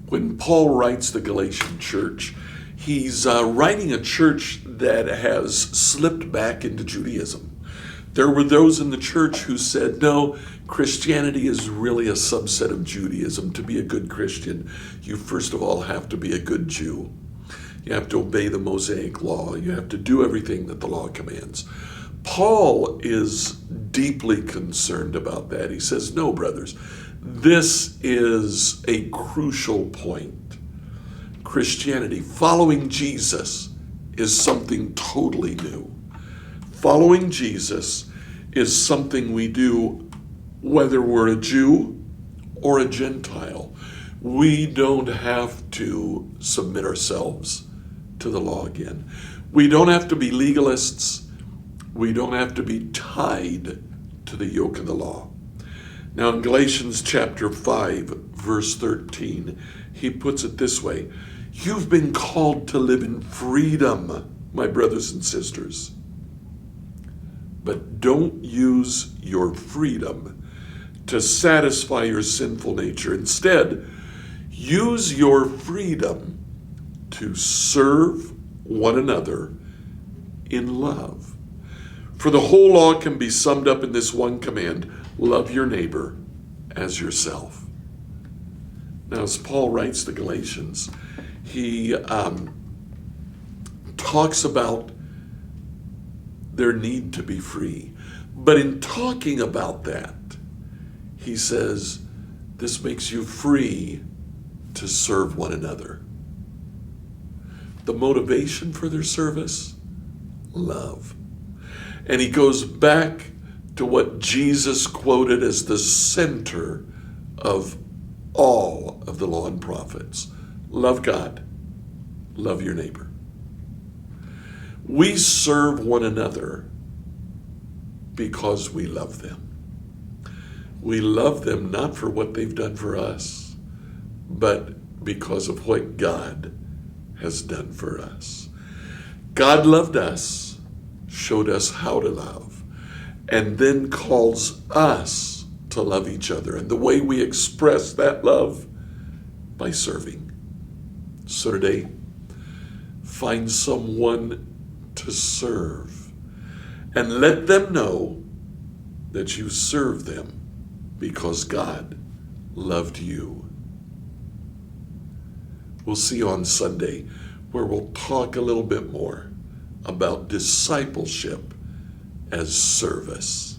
When Paul writes the Galatian church, he's writing a church that has slipped back into Judaism. There were those in the church who said, no, Christianity is really a subset of Judaism. To be a good Christian, you first of all have to be a good Jew. You have to obey the Mosaic law. You have to do everything that the law commands. Paul is deeply concerned about that. He says, no, brothers, this is a crucial point. Christianity, following Jesus, is something totally new. Following Jesus is something we do whether we're a Jew or a Gentile. We don't have to submit ourselves to the law again. We don't have to be legalists. We don't have to be tied to the yoke of the law. Now in Galatians chapter 5, verse 13, he puts it this way: you've been called to live in freedom, my brothers and sisters. But don't use your freedom to satisfy your sinful nature. Instead, use your freedom to serve one another in love. For the whole law can be summed up in this one command: love your neighbor as yourself. Now, as Paul writes the Galatians, he talks about their need to be free. But in talking about that, he says, this makes you free to serve one another. The motivation for their service? Love. And he goes back to what Jesus quoted as the center of all of the law and prophets. Love God, love your neighbor. We serve one another because we love them. We love them not for what they've done for us, but because of what God has done for us. God loved us, showed us how to love, and then calls us to love each other. And the way we express that love, by serving. So today, find someone to serve and let them know that you serve them because God loved you. We'll see you on Sunday, where we'll talk a little bit more about discipleship as service.